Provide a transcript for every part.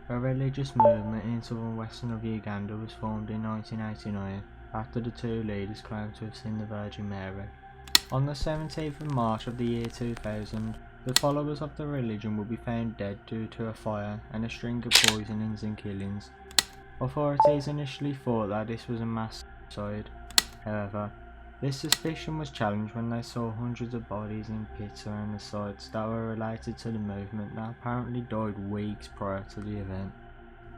A religious movement in southern western of Uganda was formed in 1989 after the two leaders claimed to have seen the Virgin Mary. On the 17th of March of the year 2000, the followers of the religion would be found dead due to a fire and a string of poisonings and killings. Authorities initially thought that this was a mass suicide. However, this suspicion was challenged when they saw hundreds of bodies in pits around the sites that were related to the movement that apparently died weeks prior to the event.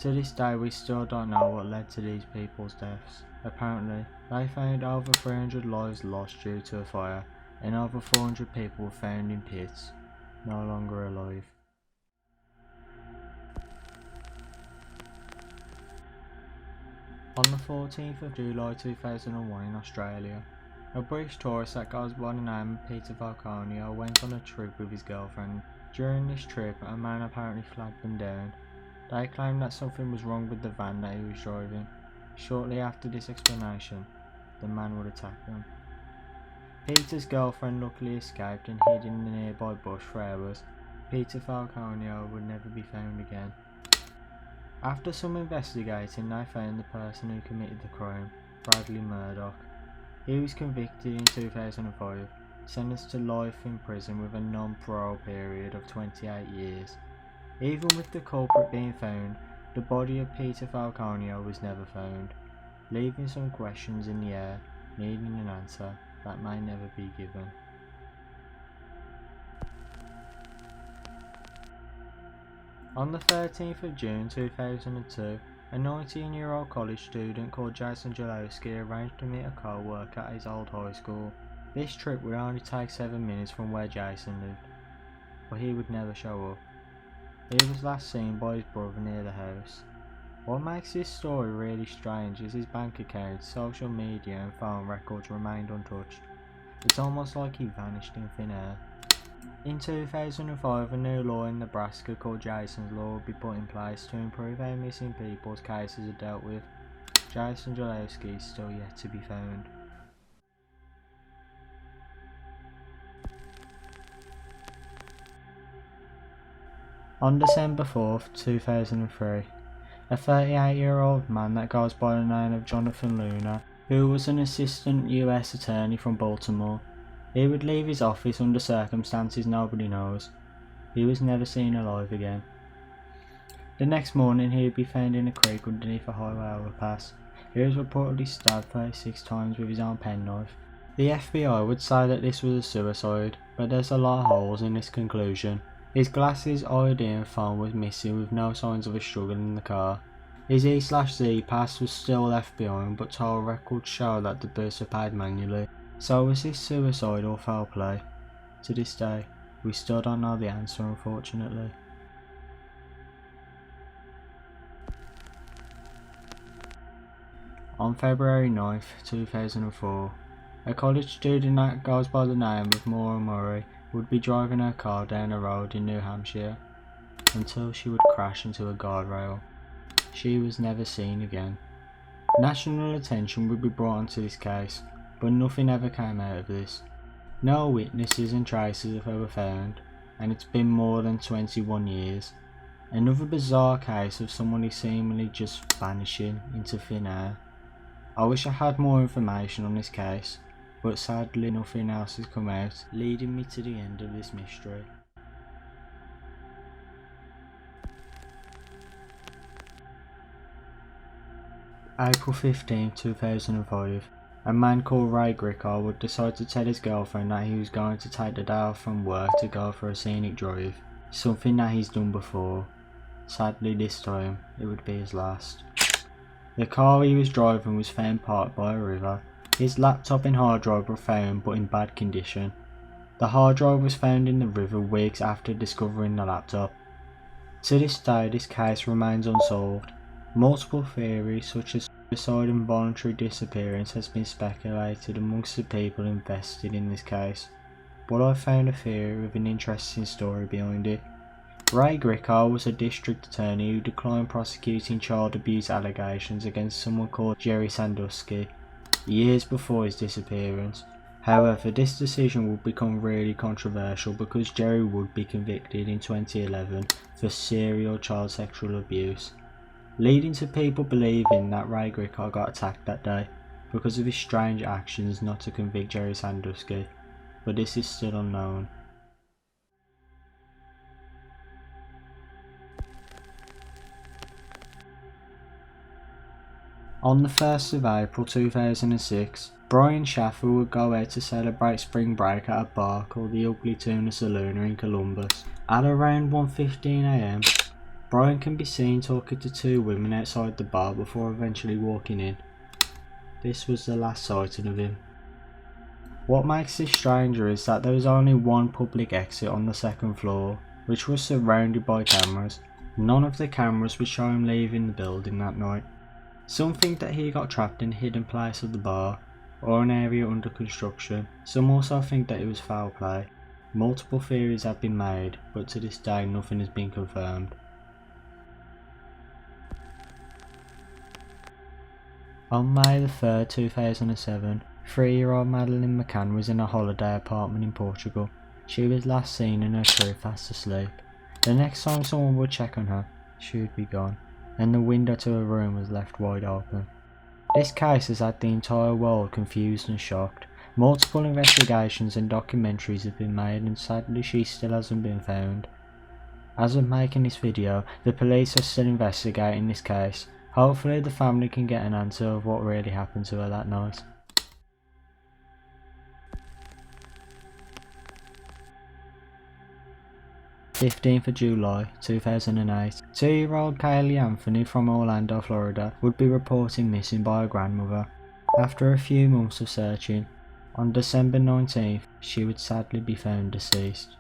To this day we still don't know what led to these people's deaths. Apparently, they found over 300 lives lost due to a fire, and over 400 people were found in pits, no longer alive. On the 14th of July 2001 in Australia, a British tourist that goes by the name of Peter Falconio went on a trip with his girlfriend. During this trip, a man apparently flagged them down. They claimed that something was wrong with the van that he was driving. Shortly after this explanation, the man would attack them. Peter's girlfriend luckily escaped and hid in the nearby bush for hours. Peter Falconio would never be found again. After some investigating, they found the person who committed the crime, Bradley Murdoch. He was convicted in 2005, sentenced to life in prison with a non-parole period of 28 years. Even with the culprit being found, the body of Peter Falconio was never found, leaving some questions in the air, needing an answer that may never be given. On the 13th of June 2002, a 19-year-old college student called Jason Jalowski arranged to meet a co-worker at his old high school. This trip would only take 7 minutes from where Jason lived, but he would never show up. He was last seen by his brother near the house. What makes this story really strange is his bank account, social media and phone records remained untouched. It's almost like he vanished in thin air. In 2005, a new law in Nebraska called Jason's Law would be put in place to improve how missing people's cases are dealt with. Jason Jalowski is still yet to be found. On December 4th, 2003, a 38-year-old man that goes by the name of Jonathan Luna, who was an assistant US attorney from Baltimore, he would leave his office under circumstances nobody knows. He was never seen alive again. The next morning he would be found in a creek underneath a highway overpass. He was reportedly stabbed 36 times with his own penknife. The FBI would say that this was a suicide, but there's a lot of holes in this conclusion. His glasses, ID and phone was missing with no signs of a struggle in the car. His E/Z pass was still left behind, but toll records show that the bills were paid manually. So was this suicide or foul play? To this day, we still don't know the answer, unfortunately. On February 9th, 2004, a college student that goes by the name of Mora Murray would be driving her car down a road in New Hampshire until she would crash into a guardrail. She was never seen again. National attention would be brought onto this case, but nothing ever came out of this. No witnesses and traces of her were found, and it's been more than 21 years. Another bizarre case of somebody seemingly just vanishing into thin air. I wish I had more information on this case, but sadly nothing else has come out, leading me to the end of this mystery. April 15, 2005. A man called Griar would decide to tell his girlfriend that he was going to take the day off from work to go for a scenic drive, something that he's done before. Sadly this time, it would be his last. The car he was driving was found parked by a river. His laptop and hard drive were found but in bad condition. The hard drive was found in the river weeks after discovering the laptop. To this day this case remains unsolved. Multiple theories such as suicide and voluntary disappearance has been speculated amongst the people invested in this case, but I found a theory with an interesting story behind it. Griar was a district attorney who declined prosecuting child abuse allegations against someone called Jerry Sandusky years before his disappearance. However, this decision would become really controversial because Jerry would be convicted in 2011 for serial child sexual abuse, leading to people believing that Ray Griar got attacked that day because of his strange actions not to convict Jerry Sandusky, but this is still unknown. On the 1st of April 2006, Brian Schaffer would go out to celebrate spring break at a bar called the Ugly Tuna Saloon in Columbus. At around 1:15 am, Brian can be seen talking to two women outside the bar before eventually walking in. This was the last sighting of him. What makes this stranger is that there was only one public exit on the second floor, which was surrounded by cameras. None of the cameras would show him leaving the building that night. Some think that he got trapped in a hidden place of the bar, or an area under construction. Some also think that it was foul play. Multiple theories have been made, but to this day nothing has been confirmed. On May 3rd, 2007, 3-year-old Maline Macan was in a holiday apartment in Portugal. She was last seen in her crib fast asleep. The next time someone would check on her, she would be gone, and the window to her room was left wide open. This case has had the entire world confused and shocked. Multiple investigations and documentaries have been made, and sadly she still hasn't been found. As of making this video, the police are still investigating this case. Hopefully the family can get an answer of what really happened to her that night. July 15th, 2008. 2-year-old Kaye Anthony from Orlando, Florida would be reported missing by her grandmother. After a few months of searching, on December 19th, she would sadly be found deceased.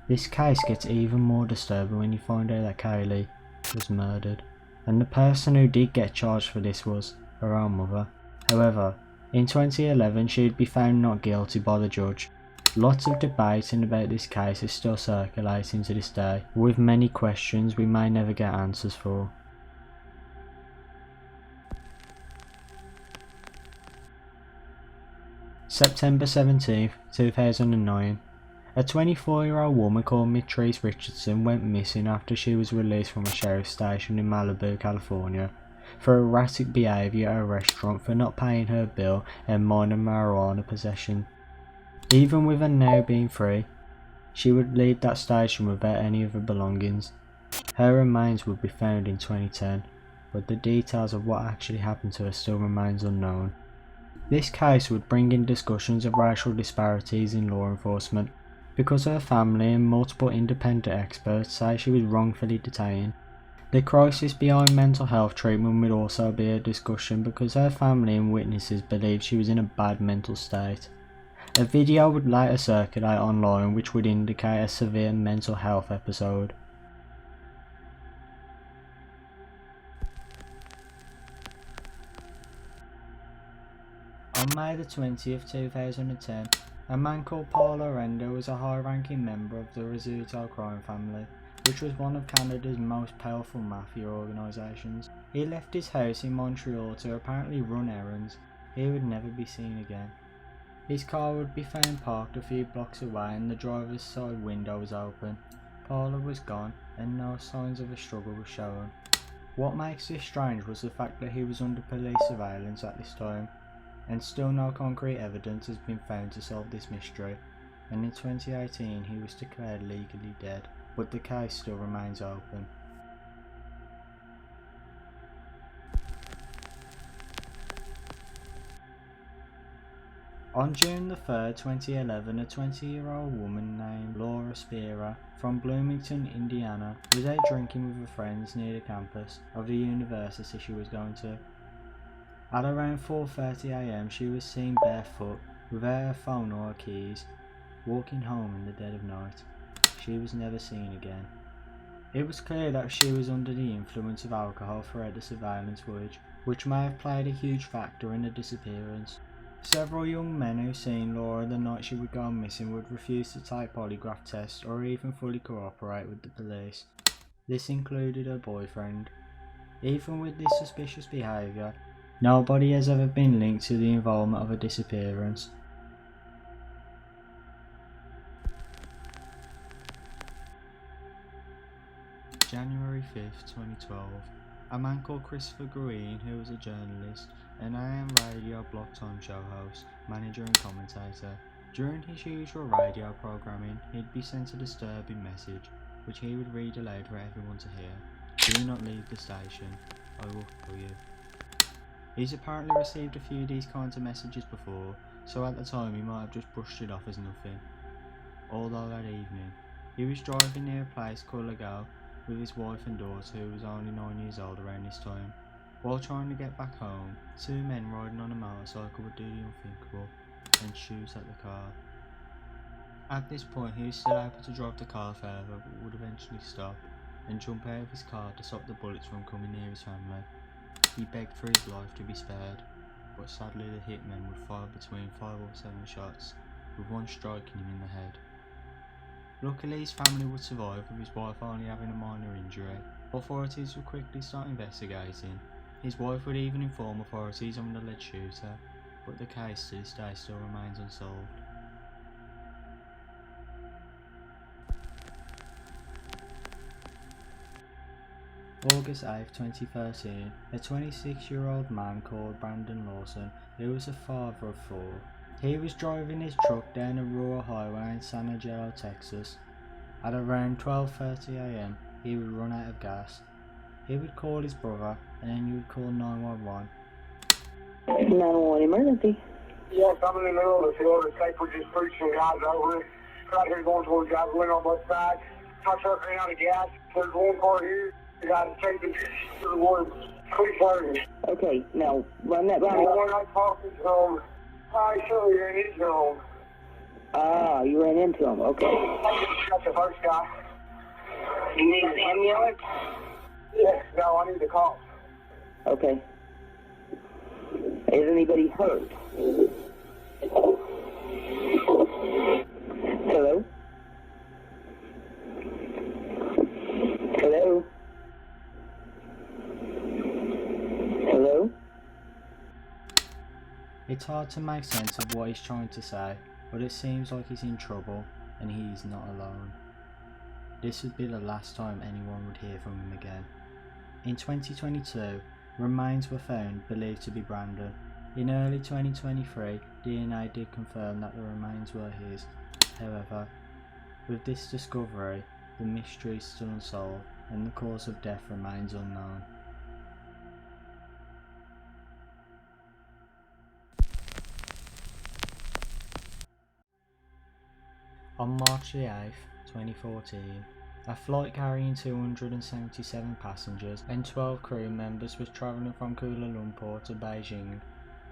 This case gets even more disturbing when you find out that Kaye was murdered, and the person who did get charged for this was her own mother. However, in 2011 she would be found not guilty by the judge. Lots of debating about this case is still circulating to this day, with many questions we may never get answers for. September 17th, 2009. A 24-year-old woman called Msice Richardson went missing after she was released from a sheriff's station in Malibu, California, for erratic behaviour at a restaurant for not paying her bill and minor marijuana possession. Even with her now being free, she would leave that station without any of her belongings. Her remains would be found in 2010, but the details of what actually happened to her still remains unknown. This case would bring in discussions of racial disparities in law enforcement, because her family and multiple independent experts say she was wrongfully detained. The crisis behind mental health treatment would also be a discussion because her family and witnesses believed she was in a bad mental state. A video would later circulate online which would indicate a severe mental health episode. On May 20th, 2010, a man called Rendo was a high-ranking member of the Rizzuto crime family, which was one of Canada's most powerful mafia organisations. He left his house in Montreal to apparently run errands. He would never be seen again. His car would be found parked a few blocks away and the driver's side window was open. Paula was gone and no signs of a struggle were shown. What makes this strange was the fact that he was under police surveillance at this time, and still no concrete evidence has been found to solve this mystery, and in 2018 he was declared legally dead, but the case still remains open. On June 3rd, 2011, a 20-year-old woman named Laura from Bloomington, Indiana, was out drinking with her friends near the campus of the university she was going to. At around 4:30 am, she was seen barefoot, without her phone or her keys, walking home in the dead of night. She was never seen again. It was clear that she was under the influence of alcohol throughout the surveillance footage, which may have played a huge factor in her disappearance. Several young men who seen Laura the night she would go missing would refuse to take polygraph tests or even fully cooperate with the police. This included her boyfriend. Even with this suspicious behaviour, nobody has ever been linked to the involvement of her disappearance. January 5th, 2012, a man called Christopher Griar, who was a journalist, an AM radio block time show host, manager and commentator. During his usual radio programming, he'd be sent a disturbing message, which he would read aloud for everyone to hear. Do not leave the station, I will kill you. He's apparently received a few of these kinds of messages before, so at the time he might have just brushed it off as nothing. Although that evening, he was driving near a place called Lago with his wife and daughter, who was only 9 years old around this time. While trying to get back home, two men riding on a motorcycle would do the unthinkable and shoot at the car. At this point, he was still able to drive the car further, but would eventually stop and jump out of his car to stop the bullets from coming near his family. He begged for his life to be spared, but sadly the hitmen would fire between 5 or 7 shots, with one striking him in the head. Luckily his family would survive, with his wife only having a minor injury. Authorities would quickly start investigating. His wife would even inform authorities on the alleged shooter, but the case to this day still remains unsolved. August 8, 2013, a 26-year-old man called Brandon Lawson, who was a father of 4. He was driving his truck down a rural highway in San Angelo, Texas. At around 12:30 am, he would run out of gas. He would call his brother, and then he would call 911. 911 emergency. Yes, I'm in the middle of the field. It's like we're just preaching guys over. Right here going towards gasoline on both sides. My truck ran out of gas. There's one car here. The guy's taking to the woods. Quick burning. Okay, now run that by The me. one I'm talking to him, I sure you're in his home. Ah, you ran into him. Okay. That's the first guy. You need an ambulance? Yes, no, I need the call. Okay. Is anybody hurt? Hello? Hello? Hello? It's hard to make sense of what he's trying to say, but it seems like he's in trouble and he's not alone. This would be the last time anyone would hear from him again. In 2022, remains were found believed to be Brandon. In early 2023, DNA did confirm that the remains were his. However, with this discovery, the mystery is still unsolved and the cause of death remains unknown. On March 8, 2014, a flight carrying 277 passengers and 12 crew members was travelling from Kuala Lumpur to Beijing.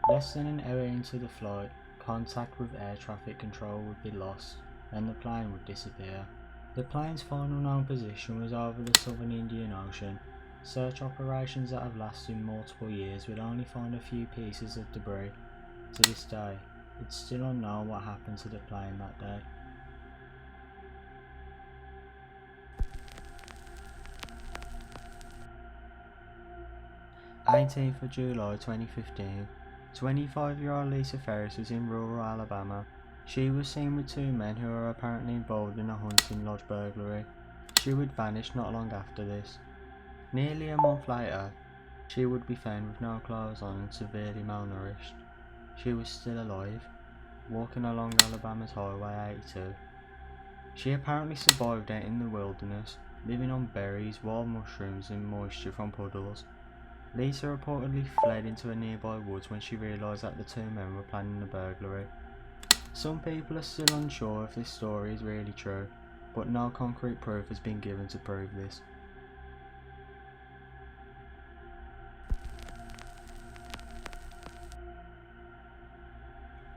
Less than an hour into the flight, contact with air traffic control would be lost and the plane would disappear. The plane's final known position was over the southern Indian Ocean. Search operations that have lasted multiple years would only find a few pieces of debris. To this day, it's still unknown what happened to the plane that day. 18th of July 2015, 25-year-old Lisa Ferris was in rural Alabama. She was seen with 2 men who were apparently involved in a hunting lodge burglary. She would vanish not long after this. Nearly a month later, she would be found with no clothes on and severely malnourished. She was still alive, walking along Alabama's Highway 82. She apparently survived out in the wilderness, living on berries, wild mushrooms and moisture from puddles. Lisa reportedly fled into a nearby woods when she realised that the 2 men were planning the burglary. Some people are still unsure if this story is really true, but no concrete proof has been given to prove this.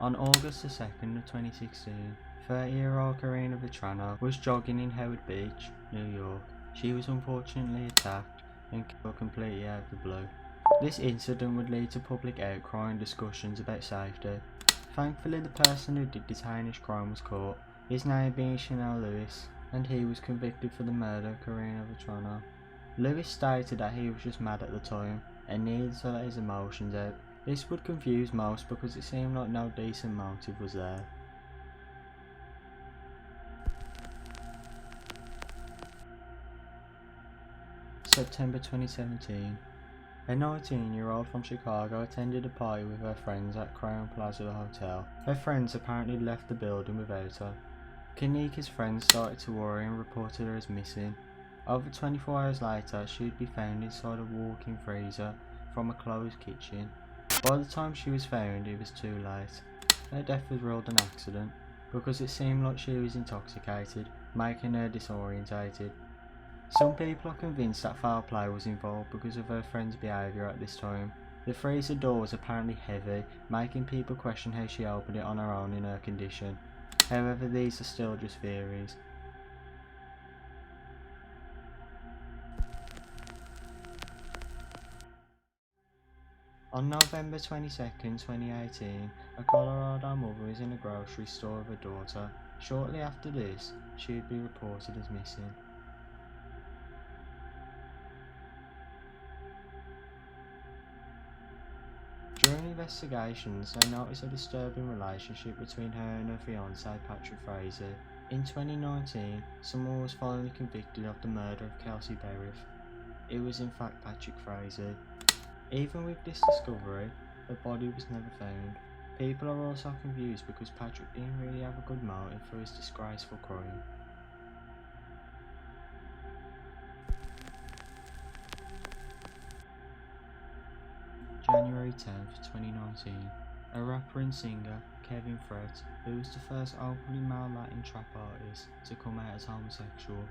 On August 2nd of 2016, 30-year-old Karina Vana was jogging in Howard Beach, New York. She was unfortunately attacked and killed completely out of the blue. This incident would lead to public outcry and discussions about safety. Thankfully, the person who did this heinous crime was caught, his name being Chanel Lewis, and he was convicted for the murder of Karina Vana. Lewis stated that he was just mad at the time and needed to let his emotions out. This would confuse most because it seemed like no decent motive was there. September 2017. A 19-year-old from Chicago attended a party with her friends at Crown Plaza Hotel. Her friends apparently left the building without her. Kanika's friends started to worry and reported her as missing. Over 24 hours later, she would be found inside a walk-in freezer from a closed kitchen. By the time she was found, it was too late. Her death was ruled an accident because it seemed like she was intoxicated, making her disorientated. Some people are convinced that foul play was involved because of her friend's behaviour at this time. The freezer door was apparently heavy, making people question how she opened it on her own in her condition. However, these are still just theories. On November 22nd, 2018, a Colorado mother is in a grocery store with her daughter. Shortly after this, she would be reported as missing. During investigations, they noticed a disturbing relationship between her and her fiancé, Patrick Fraser. In 2019, someone was finally convicted of the murder of Kelsey Berif. It was in fact Patrick Fraser. Even with this discovery, the body was never found. People are also confused because Patrick didn't really have a good motive for his disgraceful crime. January 10th, 2019. A rapper and singer, Kevin Fret, who was the first openly male Latin trap artist to come out as homosexual.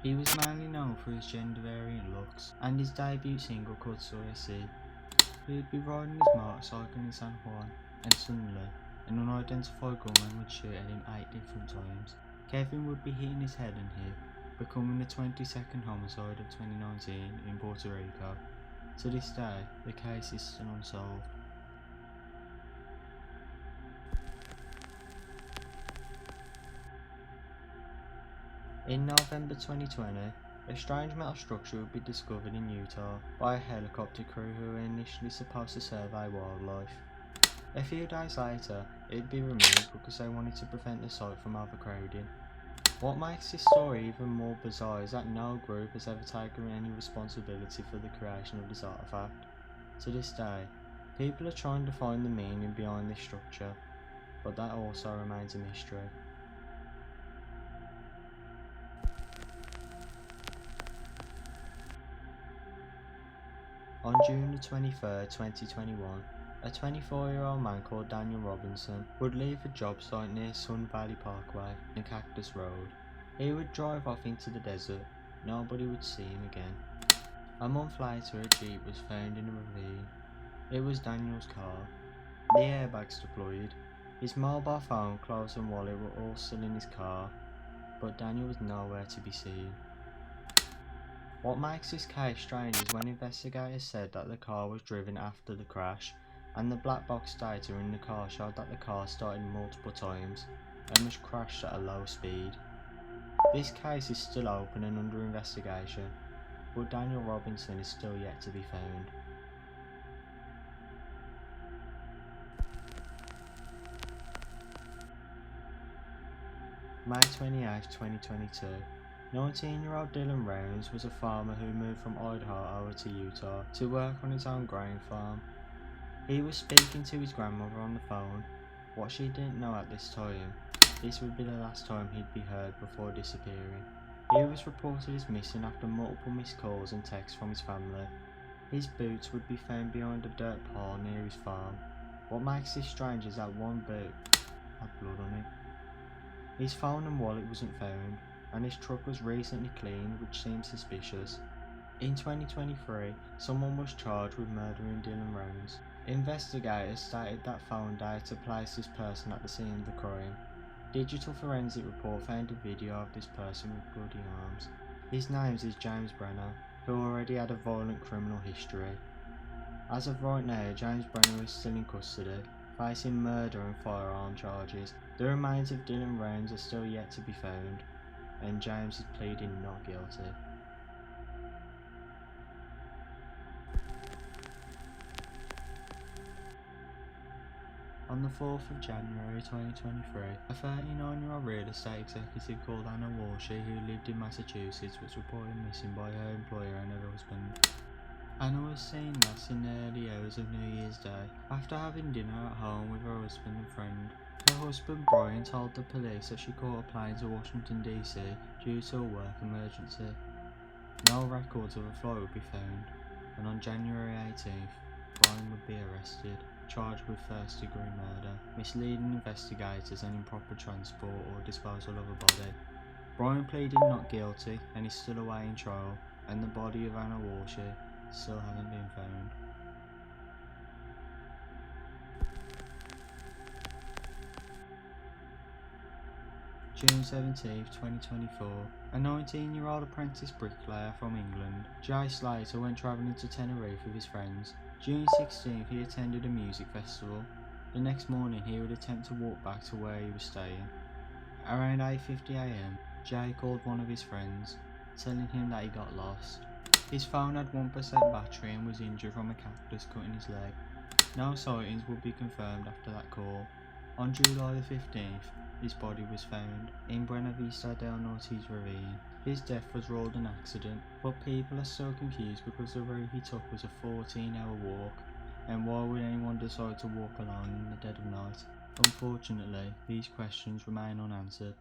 He was mainly known for his gender-variant looks and his debut single called Soy Así. He would be riding his motorcycle in San Juan, and suddenly, an unidentified gunman would shoot at him 8 different times. Kevin would be hitting his head and hip, becoming the 22nd homicide of 2019 in Puerto Rico. To this day, the case is still unsolved. In November 2020, a strange metal structure would be discovered in Utah by a helicopter crew who were initially supposed to survey wildlife. A few days later, it would be removed because they wanted to prevent the site from overcrowding. What makes this story even more bizarre is that no group has ever taken any responsibility for the creation of this artifact. To this day, people are trying to find the meaning behind this structure, but that also remains a mystery. On June the 23rd, 2021, a 24-year-old man called Daniel Robinson would leave a job site near Sun Valley Parkway and Cactus Road. He would drive off into the desert. Nobody would see him again. A month later, a Jeep was found in a ravine. It was Daniel's car. The airbags deployed. His mobile phone, clothes and wallet were all still in his car, but Daniel was nowhere to be seen. What makes this case strange is when investigators said that the car was driven after the crash, and the black box data in the car showed that the car started multiple times and was crashed at a low speed. This case is still open and under investigation, but Daniel Robinson is still yet to be found. May 28, 2022. 19-year-old Dylan Rounds was a farmer who moved from Idaho over to Utah to work on his own grain farm. He was speaking to his grandmother on the phone. What she didn't know at this time, this would be the last time he'd be heard before disappearing. He was reported as missing after multiple missed calls and texts from his family. His boots would be found behind a dirt pile near his farm. What makes this strange is that one boot had blood on it. His phone and wallet wasn't found, and his truck was recently cleaned, which seems suspicious. In 2023, someone was charged with murdering Dylan Rounds. Investigators stated that phone data placed this person at the scene of the crime. Digital forensic report found a video of this person with bloody arms. His name is James Brenner, who already had a violent criminal history. As of right now, James Brenner is still in custody, facing murder and firearm charges. The remains of Dylan Rounds are still yet to be found, and James is pleading not guilty. On On the 4th of January 2023, a 39-year-old real estate executive called Anna Walshy, who lived in Massachusetts, was reported missing by her employer and her husband. Anna was seen last in the early hours of New Year's Day, after having dinner at home with her husband and friend. Her husband Brian told the police that she caught a plane to Washington DC due to a work emergency. No records of a flight would be found, and on January 18th, Brian would be arrested, charged with first-degree murder, misleading investigators and improper transport or disposal of a body. Brian pleaded not guilty and is still awaiting trial, and the body of Anna Walshy still hasn't been found. June 17, 2024, a 19-year-old apprentice bricklayer from England, Jay Slater, went travelling to Tenerife with his friends. June 16th, he attended a music festival. The next morning, he would attempt to walk back to where he was staying. Around 8:50 am, Jay called one of his friends, telling him that he got lost. His phone had 1% battery and was injured from a cactus cutting his leg. No sightings would be confirmed after that call. On July the 15th, his body was found in Buena Vista del Norte's ravine. His death was ruled an accident, but people are still confused because the route he took was a 14-hour walk, and why would anyone decide to walk alone in the dead of night? Unfortunately, these questions remain unanswered.